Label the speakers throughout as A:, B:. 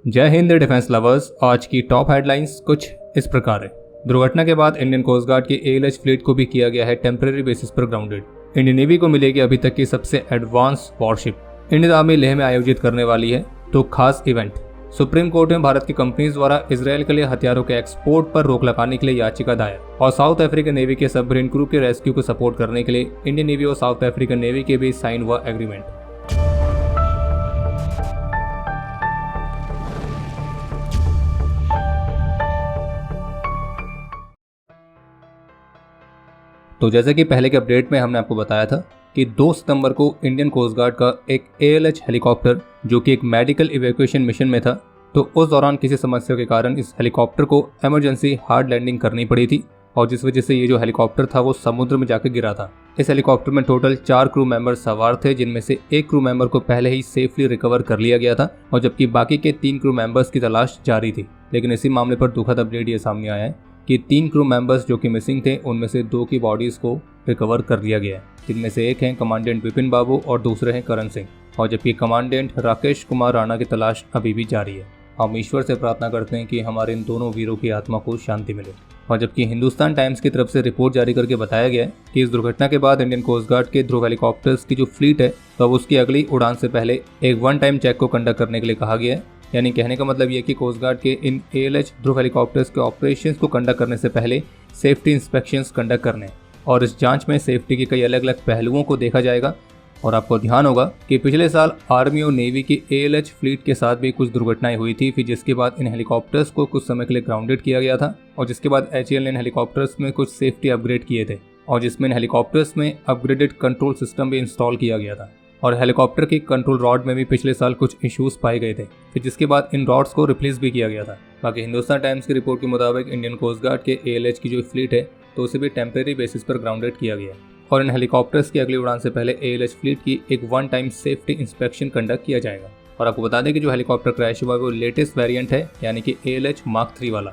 A: जय Hind defence lovers. आज की टॉप हेडलाइंस कुछ इस प्रकार है। दुर्घटना के बाद इंडियन कोस्ट गार्ड की एएलएच फ्लीट को भी किया गया है टेम्परेरी बेसिस पर ग्राउंडेड। इंडियन नेवी को मिलेगी अभी तक की सबसे advance worship. Indian army Leh में आयोजित करने वाली है तो खास इवेंट। सुप्रीम कोर्ट में भारत की कंपनीज द्वारा इसराइल के लिए हथियारों के एक्सपोर्ट पर रोक लगाने के लिए याचिका दायर। और साउथ अफ्रीकन नेवी के सबमरीन क्रू के रेस्क्यू को सपोर्ट करने के लिए इंडियन नेवी और साउथ अफ्रीकन नेवी के बीच साइन हुआ एग्रीमेंट। तो जैसे कि पहले के अपडेट में हमने आपको बताया था कि 2 सितंबर को इंडियन कोस्ट गार्ड का एक एएलएच हेलीकॉप्टर जो कि एक मेडिकल इवैक्यूएशन मिशन में था, तो उस दौरान किसी समस्या के कारण इस हेलीकॉप्टर को इमरजेंसी हार्ड लैंडिंग करनी पड़ी थी और जिस वजह से ये जो हेलीकॉप्टर था वो समुद्र में जाकर गिरा था। इस हेलीकॉप्टर में टोटल 4 क्रू मेंबर सवार थे, जिनमें से एक क्रू मेंबर को पहले ही सेफली रिकवर कर लिया गया था और जबकि बाकी के 3 क्रू मेंबर्स की तलाश जारी थी। लेकिन इसी मामले पर दुखद अपडेट ये सामने आया है कि 3 क्रू मेंबर्स जो कि मिसिंग थे उनमें से 2 की बॉडीज को रिकवर कर लिया गया है, जिनमें से एक हैं कमांडेंट विपिन बाबू और दूसरे हैं करण सिंह, और जबकि कमांडेंट राकेश कुमार राणा की तलाश अभी भी जारी है। हम ईश्वर से प्रार्थना करते हैं कि हमारे इन दोनों वीरों की आत्मा को शांति मिले। और जबकि हिंदुस्तान टाइम्स की तरफ से रिपोर्ट जारी करके बताया गया है कि इस दुर्घटना के बाद इंडियन कोस्ट गार्ड के ध्रुव हेलीकॉप्टर्स की जो फ्लीट है तो अब उसकी अगली उड़ान से पहले एक 1 टाइम चेक को कंडक्ट करने के लिए कहा गया है। यानी कहने का मतलब ये कि कोस्ट गार्ड के इन एएलएच ध्रुव हेलीकॉप्टर्स के ऑपरेशंस को कंडक्ट करने से पहले सेफ्टी इंस्पेक्शंस कंडक्ट करने और इस जांच में सेफ्टी के कई अलग अलग पहलुओं को देखा जाएगा। और आपको ध्यान होगा कि पिछले साल आर्मी और नेवी की एएलएच फ्लीट के साथ भी कुछ दुर्घटनाएं हुई थी, फिर जिसके बाद इन हेलीकॉप्टर्स को कुछ समय के लिए ग्राउंडेड किया गया था और जिसके बाद एचएएल ने इन हेलीकॉप्टर्स में कुछ सेफ्टी अपग्रेड किए थे और जिसमें इन हेलीकॉप्टर्स में अपग्रेडेड कंट्रोल सिस्टम भी इंस्टॉल किया गया था। और हेलीकॉप्टर की कंट्रोल रॉड में भी पिछले साल कुछ इश्यूज पाए गए थे, फिर जिसके बाद इन रॉड्स को रिप्लेस भी किया गया था। बाकी हिंदुस्तान टाइम्स की रिपोर्ट के मुताबिक इंडियन कोस्ट गार्ड के एएलएच की जो फ्लीट है तो उसे भी टेम्परेरी बेसिस पर ग्राउंडेड किया गया है और इन हेलीकॉप्टर्स की अगली उड़ान से पहले एएलएच फ्लीट की एक 1 टाइम सेफ्टी इंस्पेक्शन कंडक्ट किया जाएगा। और आपको बता दें कि जो हेलीकॉप्टर क्रैश हुआ है वो लेटेस्ट वेरिएंट है, यानी कि एएलएच मार्क 3 वाला।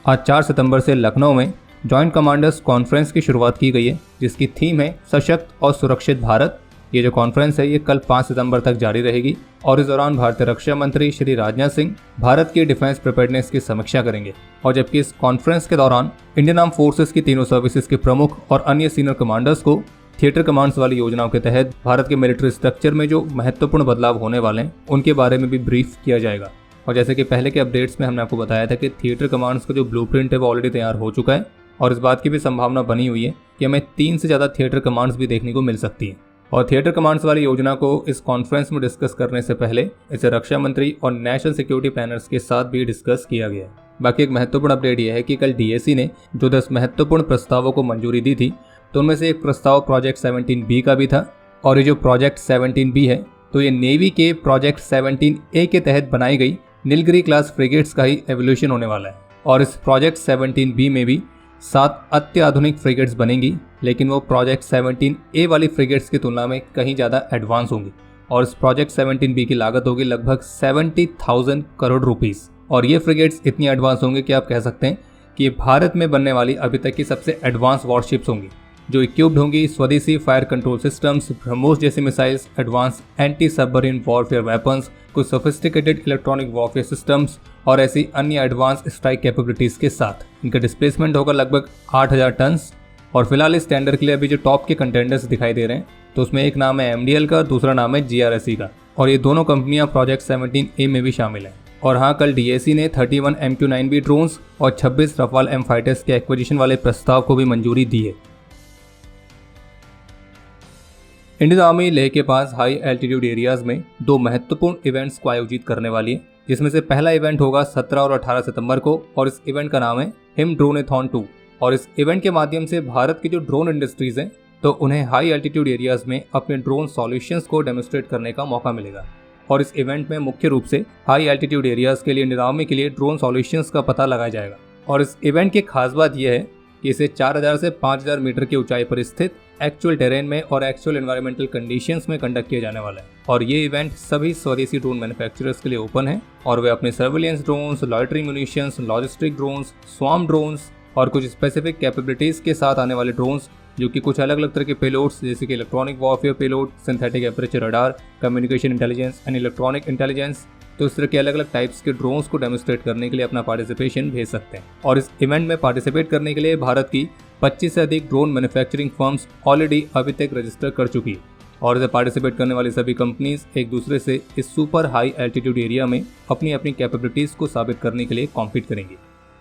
A: आज 4 सितंबर से लखनऊ में जॉइंट कमांडर्स कॉन्फ्रेंस की शुरुआत की गई है, जिसकी थीम है सशक्त और सुरक्षित भारत। ये जो कॉन्फ्रेंस है ये कल 5 सितंबर तक जारी रहेगी और इस दौरान भारतीय रक्षा मंत्री श्री राजनाथ सिंह भारत की डिफेंस प्रिपेयर्डनेस की समीक्षा करेंगे। और जबकि इस कॉन्फ्रेंस के दौरान इंडियन आर्म फोर्सेस की तीनों सर्विसेज के प्रमुख और अन्य सीनियर कमांडर्स को थिएटर कमांड्स वाली योजनाओं के तहत भारत के मिलिट्री स्ट्रक्चर में जो महत्वपूर्ण बदलाव होने वाले हैं उनके बारे में भी ब्रीफ किया जाएगा। और जैसे कि पहले के अपडेट्स में हमने आपको बताया था कि थिएटर कमांड्स का जो ब्लूप्रिंट है वो ऑलरेडी तैयार हो चुका है और इस बात की भी संभावना बनी हुई है कि हमें 3 से ज़्यादा थिएटर कमांड्स भी देखने को मिल सकती है। और थिएटर कमांड्स वाली योजना को इस कॉन्फ्रेंस में डिस्कस करने से पहले इसे रक्षा मंत्री और नेशनल सिक्योरिटी प्लानर्स के साथ भी डिस्कस किया गया है। बाकी एक महत्वपूर्ण अपडेट यह है कि कल डीएसी ने जो 10 महत्वपूर्ण प्रस्तावों को मंजूरी दी थी तो उनमें से एक प्रस्ताव प्रोजेक्ट 17B का भी था। और ये जो प्रोजेक्ट 17B है तो ये नेवी के प्रोजेक्ट 17A के तहत बनाई गई नीलगिरी क्लास फ्रिगेट्स का ही एवोल्यूशन होने वाला है। और इस प्रोजेक्ट 17B में भी 7 अत्याधुनिक फ्रिगेट्स बनेंगी, लेकिन वो प्रोजेक्ट 17A वाली फ्रिगेट्स की तुलना में कहीं ज़्यादा एडवांस होंगी। और इस प्रोजेक्ट 17B की लागत होगी लगभग 70,000 करोड़ रुपीस। और ये फ्रिगेट्स इतनी एडवांस होंगी कि आप कह सकते हैं कि ये भारत में बनने वाली अभी तक की सबसे एडवांस वॉरशिप्स होंगी, जो इक्विप्ड होंगी स्वदेशी फायर कंट्रोल सिस्टम्स, ब्रह्मोस जैसे missiles, advance anti submarine warfare weapons, कुछ सोफिस्टिकेटेड इलेक्ट्रॉनिक वॉरफेयर सिस्टम्स और ऐसी अन्य एडवांस स्ट्राइक कैपेबिलिटीज के साथ। इनका डिस्प्लेसमेंट होगा लगभग 8000 टन्स। और फिलहाल इस टेंडर के लिए अभी जो टॉप के कंटेंडर्स दिखाई दे रहे हैं तो उसमें एक नाम है MDL का, दूसरा नाम है GRSE का, और ये दोनों कंपनियां प्रोजेक्ट 17A में भी शामिल हैं। और हाँ, कल DAC ने 31 MQ-9B ड्रोन्स और 26 रफाल M फाइटर्स के एक्विजिशन वाले प्रस्ताव को भी मंजूरी दी है। इंडियन आर्मी लेह के पास हाई एल्टीट्यूड एरियाज में 2 महत्वपूर्ण इवेंट्स को आयोजित करने वाली है, जिसमें से पहला इवेंट होगा 17 और 18 सितंबर को और इस इवेंट का नाम है हिम ड्रोनेथॉन 2। और इस इवेंट के माध्यम से भारत की जो ड्रोन इंडस्ट्रीज हैं तो उन्हें हाई एल्टीट्यूड एरियाज में अपने ड्रोन सॉल्यूशंस को डेमोन्स्ट्रेट करने का मौका मिलेगा। और इस इवेंट में मुख्य रूप से हाई एल्टीट्यूड एरियाज के लिए इंडियन आर्मी के लिए ड्रोन सॉल्यूशंस का पता लगाया जाएगा। और इस इवेंट की खास बात यह है कि इसे 4000 से 5000 मीटर की ऊंचाई पर स्थित एक्चुअल टेरेन में और एक्चुअल एनवायरमेंटल कंडीशंस में कंडक्ट किया जाने वाला है। और ये इवेंट सभी स्वदेशी ड्रोन मैन्युफैक्चरर्स के लिए ओपन है और वे अपने surveillance drones, loitering munitions, logistic drones, swarm drones और कुछ स्पेसिफिक कैपेबिलिटीज के साथ आने वाले ड्रोन्स जो कि कुछ अलग अलग तरह के पेलोड्स जैसे कि electronic warfare payload, synthetic aperture radar, communication intelligence and electronic intelligence, तो इस तरह के अलग अलग टाइप्स के ड्रोन्स को डेमोस्ट्रेट करने के लिए अपना पार्टिसिपेशन भेज सकते हैं। और इस इवेंट में पार्टिसिपेट करने के लिए भारत की 25 से अधिक ड्रोन मैन्युफैक्चरिंग फर्म्स ऑलरेडी अभी तक रजिस्टर कर चुकी है। और इसे पार्टिसिपेट करने वाली सभी कंपनीज एक दूसरे से इस सुपर हाई एल्टीट्यूड एरिया में अपनी अपनी कैपेबिलिटीज को साबित करने के लिए कॉम्पीट करेंगी।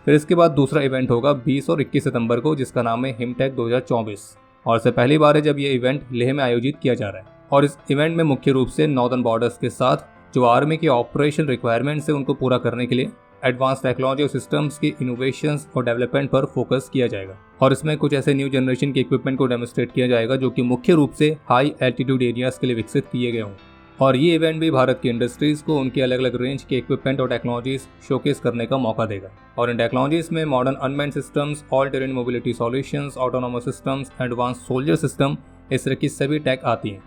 A: फिर इसके बाद दूसरा इवेंट होगा 20 और 21 सितंबर को, जिसका नाम है हिमटेक 2024। और इससे पहली बार है जब ये इवेंट लेह में आयोजित किया जा रहा है। और इस इवेंट में मुख्य रूप से नॉर्दर्न बॉर्डर्स के साथ जो आर्मी की ऑपरेशन रिक्वायरमेंट्स है उनको पूरा करने के लिए एडवांस टेक्नोलॉजी और सिस्टम्स की इनोवेशंस और डेवलपमेंट पर फोकस किया जाएगा। और इसमें कुछ ऐसे न्यू जनरेशन के इक्विपमेंट को डेमोस्ट्रेट किया जाएगा जो कि मुख्य रूप से हाई एल्टीट्यूड एरियाज के लिए विकसित किए गए हों। और ये इवेंट भी भारत की इंडस्ट्रीज को उनकी अलग अलग रेंज के इक्विपमेंट और टेक्नोलॉजीज शोकेस करने का मौका देगा। और इन टेक्नोलॉजीज में modern unmanned systems, all terrain mobility solutions, autonomous systems, advance soldier system, इस तरह की सभी टेक आती हैं।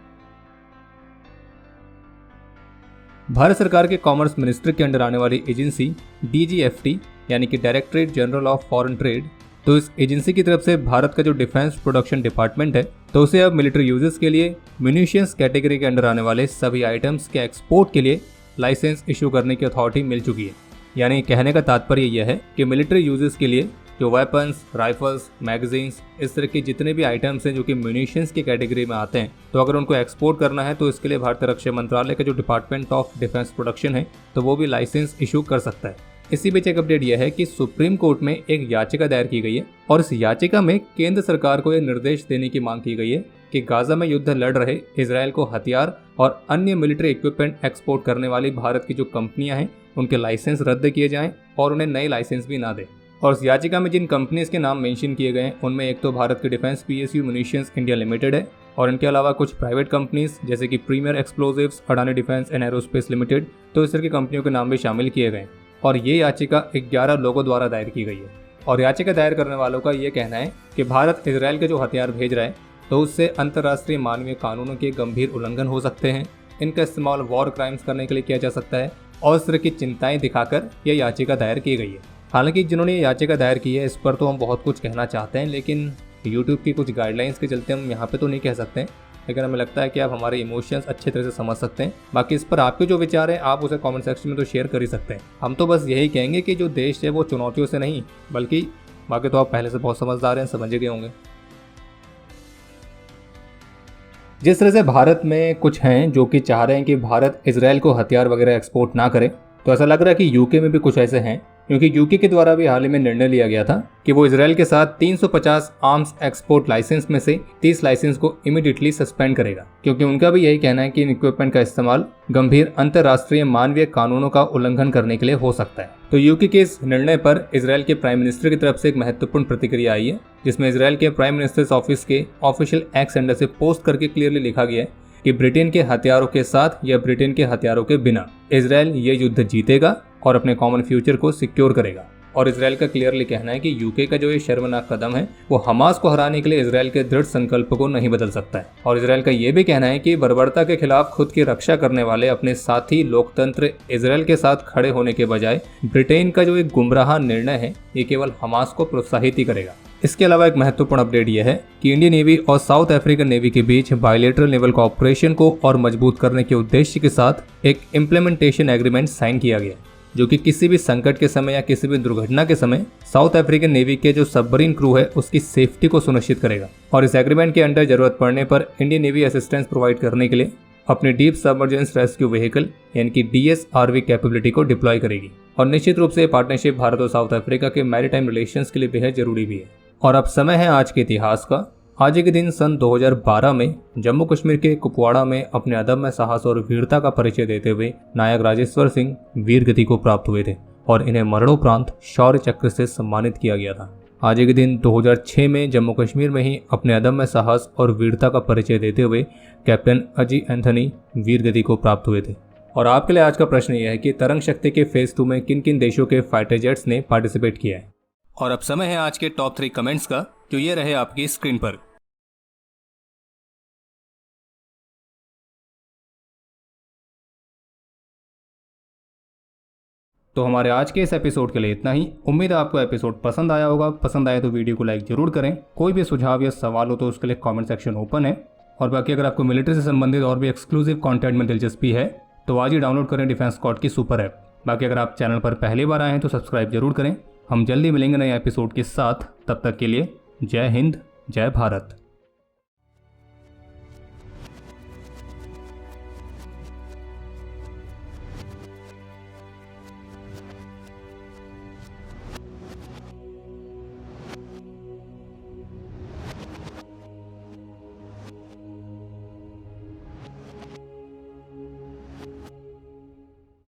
A: भारत सरकार के कॉमर्स मिनिस्ट्री के अंडर आने वाली एजेंसी DGFT यानी कि directorate general of foreign trade, तो इस एजेंसी की तरफ से भारत का जो डिफेंस प्रोडक्शन डिपार्टमेंट है तो उसे अब मिलिट्री यूजेस के लिए म्यूनिशंस कैटेगरी के अंडर आने वाले सभी आइटम्स के एक्सपोर्ट के लिए लाइसेंस इशू करने की अथॉरिटी मिल चुकी है। यानी कहने का तात्पर्य यह है कि मिलिट्री यूजेस के लिए जो वेपन्स, राइफल्स, मैगजीन्स, इस तरह के जितने भी आइटम्स हैं जो कि म्यूनिशंस की कैटेगरी में आते हैं, तो अगर उनको एक्सपोर्ट करना है तो इसके लिए भारतीय रक्षा मंत्रालय का जो डिपार्टमेंट ऑफ डिफेंस प्रोडक्शन है तो वो भी लाइसेंस इशू कर सकता है। इसी बीच एक अपडेट यह है कि सुप्रीम कोर्ट में एक याचिका दायर की गई है और इस याचिका में केंद्र सरकार को यह निर्देश देने की मांग की गई है कि गाजा में युद्ध लड़ रहे इजरायल को हथियार और अन्य मिलिट्री इक्विपमेंट एक्सपोर्ट करने वाली भारत की जो कंपनियां हैं उनके लाइसेंस रद्द किए जाएं और उन्हें नए लाइसेंस भी ना दें। और इस याचिका में जिन कंपनीज के नाम मेंशन किए गए हैं उनमें एक तो भारत की defence PSU munitions India limited है और इनके अलावा कुछ प्राइवेट कंपनीज जैसे कि premier explosives, Adani defence and aerospace limited, तो इस तरह की कंपनियों के नाम भी शामिल किए गए। और ये याचिका 11 लोगों द्वारा दायर की गई है। और याचिका दायर करने वालों का ये कहना है कि भारत इजरायल के जो हथियार भेज रहा है तो उससे अंतर्राष्ट्रीय मानवीय कानूनों के गंभीर उल्लंघन हो सकते हैं, इनका इस्तेमाल वॉर क्राइम्स करने के लिए किया जा सकता है और इस तरह की चिंताएं दिखाकर यह याचिका दायर की गई है। हालांकि जिन्होंने ये याचिका दायर की है इस पर तो हम बहुत कुछ कहना चाहते हैं, लेकिन यूट्यूब की कुछ गाइडलाइंस के चलते हम यहाँ पे तो नहीं कह सकते हैं, लेकिन हमें लगता है कि आप हमारे इमोशंस अच्छे तरह से समझ सकते हैं। बाकी इस पर आपके जो विचार हैं आप उसे कमेंट सेक्शन में तो शेयर कर ही सकते हैं। हम तो बस यही कहेंगे कि जो देश है वो चुनौतियों से नहीं बल्कि बाकी तो आप पहले से बहुत समझदार हैं, समझ गए होंगे। जिस तरह से भारत में कुछ हैं जो कि चाह रहे हैं कि भारत इजरायल को हथियार वगैरह एक्सपोर्ट ना करे, तो ऐसा लग रहा है कि यूके में भी कुछ ऐसे हैं, क्योंकि यूके के द्वारा भी हाल ही में निर्णय लिया गया था कि वो इजरायल के साथ 350 आर्म्स एक्सपोर्ट लाइसेंस में से 30 लाइसेंस को इमीडिएटली सस्पेंड करेगा, क्योंकि उनका भी यही कहना है कि इन इक्विपमेंट का इस्तेमाल गंभीर अंतर्राष्ट्रीय मानवीय कानूनों का उल्लंघन करने के लिए हो सकता है। तो यूके के इस निर्णय पर इजरायल के प्राइम मिनिस्टर की तरफ से एक महत्वपूर्ण प्रतिक्रिया आई है, जिसमें इजरायल के प्राइम मिनिस्टर्स ऑफिस के ऑफिशियल एक्स हैंडल से पोस्ट करके क्लियरली लिखा गया है कि ब्रिटेन के हथियारों के साथ या ब्रिटेन के हथियारों के बिना इजरायल ये युद्ध जीतेगा और अपने कॉमन फ्यूचर को सिक्योर करेगा। और इजरायल का क्लियरली कहना है कि यूके का जो ये शर्मनाक कदम है वो हमास को हराने के लिए इजरायल के दृढ़ संकल्प को नहीं बदल सकता है। और इजरायल का ये भी कहना है कि बर्बरता के खिलाफ खुद की रक्षा करने वाले अपने साथी लोकतंत्र इजरायल के साथ खड़े होने के बजाय ब्रिटेन का जो एक गुमराह निर्णय है ये केवल हमास को प्रोत्साहित ही करेगा। इसके अलावा एक महत्वपूर्ण अपडेट यह है कि इंडियन नेवी और साउथ अफ्रीकन नेवी के बीच बायलैटरल नेवल कोऑपरेशन को और मजबूत करने के उद्देश्य के साथ एक इम्प्लीमेंटेशन एग्रीमेंट साइन किया गया, जो कि किसी भी संकट के समय या किसी भी दुर्घटना के समय साउथ अफ्रीकन नेवी के जो सबमरीन क्रू है उसकी सेफ्टी को सुनिश्चित करेगा। और इस एग्रीमेंट के अंडर जरूरत पड़ने पर इंडियन नेवी असिस्टेंस प्रोवाइड करने के लिए अपनी डीप सबमर्जेंस रेस्क्यू व्हीकल यानी कि DSRV कैपेबिलिटी को डिप्लॉय करेगी। और निश्चित रूप से पार्टनरशिप भारत और साउथ अफ्रीका के मैरीटाइम रिलेशंस के लिए बेहद जरूरी भी है। और अब समय है आज के इतिहास का। आज के दिन सन 2012 में जम्मू कश्मीर के कुपवाड़ा में अपने अदम्य साहस और वीरता का परिचय देते हुए नायक राजेश्वर सिंह वीर गति को प्राप्त हुए थे और इन्हें मरणोपरांत शौर्य चक्र से सम्मानित किया गया था। आज के दिन 2006 में जम्मू कश्मीर में ही अपने अदम्य साहस और वीरता का परिचय देते हुए कैप्टन अजी एंथनी वीर गति को प्राप्त हुए थे। और आपके लिए आज का प्रश्न यह है कि तरंग शक्ति के फेज 2 में किन किन देशों के फाइटर जेट्स ने पार्टिसिपेट किया है। और अब समय है आज के टॉप 3 कमेंट्स का, जो ये रहे आपकी स्क्रीन पर। तो हमारे आज के इस एपिसोड के लिए इतना ही। उम्मीद है आपको एपिसोड पसंद आया होगा। पसंद आए तो वीडियो को लाइक जरूर करें। कोई भी सुझाव या सवाल हो तो उसके लिए कमेंट सेक्शन ओपन है। और बाकी अगर आपको मिलिट्री से संबंधित और भी एक्सक्लूसिव कंटेंट में दिलचस्पी है तो आज ही डाउनलोड करें डिफेंस स्क्वाड की सुपर ऐप। बाकी अगर आप चैनल पर पहली बार आए हैं तो सब्सक्राइब जरूर करें। हम जल्दी मिलेंगे नए एपिसोड के साथ। तब तक के लिए जय हिंद, जय भारत।